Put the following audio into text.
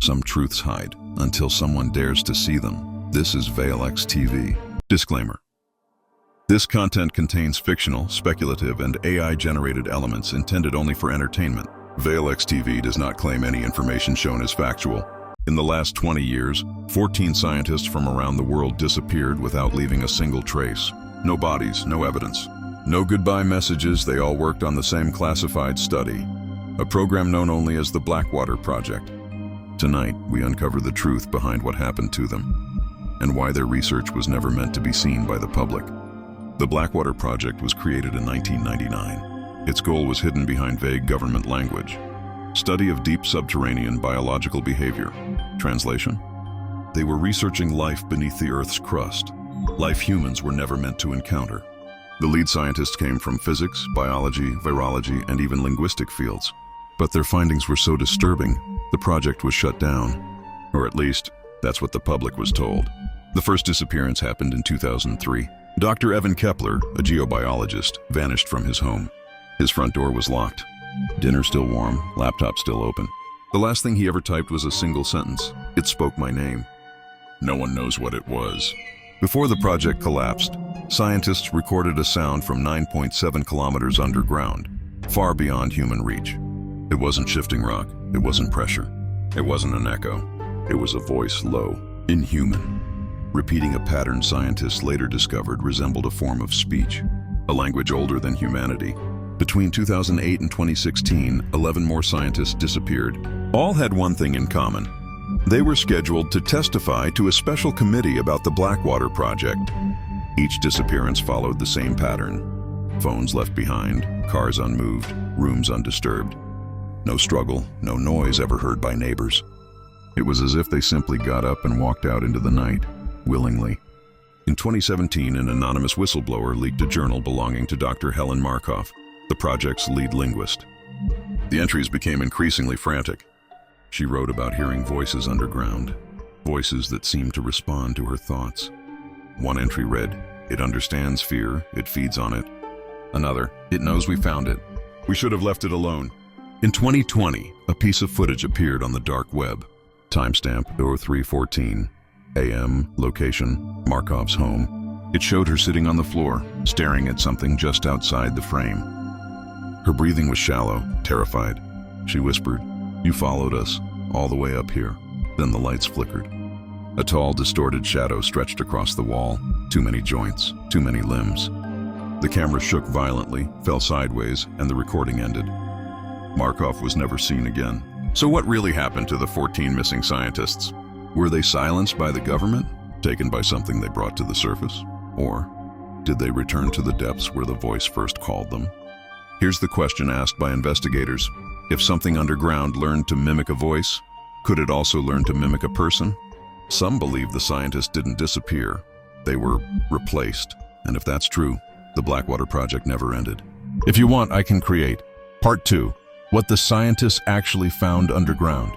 Some truths hide until someone dares to see them. This is VeilX TV. Disclaimer. This content contains fictional, speculative, and AI-generated elements intended only for entertainment. VeilX TV does not claim any information shown as factual. In the last 20 years, 14 scientists from around the world disappeared without leaving a single trace. No bodies, no evidence. No goodbye messages. They all worked on the same classified study, a program known only as the Blackwater Project. Tonight, we uncover the truth behind what happened to them and why their research was never meant to be seen by the public. The Blackwater Project was created in 1999. Its goal was hidden behind vague government language. Study of deep subterranean biological behavior. Translation? They were researching life beneath the Earth's crust, life humans were never meant to encounter. The lead scientists came from physics, biology, virology, and even linguistic fields. But their findings were so disturbing, the project was shut down. Or at least, that's what the public was told. The first disappearance happened in 2003. Dr. Evan Kepler, a geobiologist, vanished from his home. His front door was locked. Dinner still warm, laptop still open. The last thing he ever typed was a single sentence. It spoke my name. No one knows what it was. Before the project collapsed, scientists recorded a sound from 9.7 kilometers underground, far beyond human reach. It wasn't shifting rock, it wasn't pressure, it wasn't an echo. It was a voice low, inhuman, repeating a pattern scientists later discovered resembled a form of speech, a language older than humanity. Between 2008 and 2016, 11 more scientists disappeared. All had one thing in common. They were scheduled to testify to a special committee about the Blackwater Project. Each disappearance followed the same pattern. Phones left behind, cars unmoved, rooms undisturbed. No struggle, no noise ever heard by neighbors. It was as if they simply got up and walked out into the night, willingly. In 2017, an anonymous whistleblower leaked a journal belonging to Dr. Helen Markoff, the project's lead linguist. The entries became increasingly frantic. She wrote about hearing voices underground, voices that seemed to respond to her thoughts. One entry read, "It understands fear, it feeds on it." Another, "It knows we found it. We should have left it alone." In 2020, a piece of footage appeared on the dark web. Timestamp 03:14 a.m., location, Markov's home. It showed her sitting on the floor, staring at something just outside the frame. Her breathing was shallow, terrified. She whispered, "You followed us, all the way up here." Then the lights flickered. A tall, distorted shadow stretched across the wall. Too many joints, too many limbs. The camera shook violently, fell sideways, and the recording ended. Markov was never seen again. So what really happened to the 14 missing scientists? Were they silenced by the government, taken by something they brought to the surface? Or did they return to the depths where the voice first called them? Here's the question asked by investigators. If something underground learned to mimic a voice, could it also learn to mimic a person? Some believe the scientists didn't disappear. They were replaced. And if that's true, the Blackwater Project never ended. If you want, I can create Part 2. What the scientists actually found underground.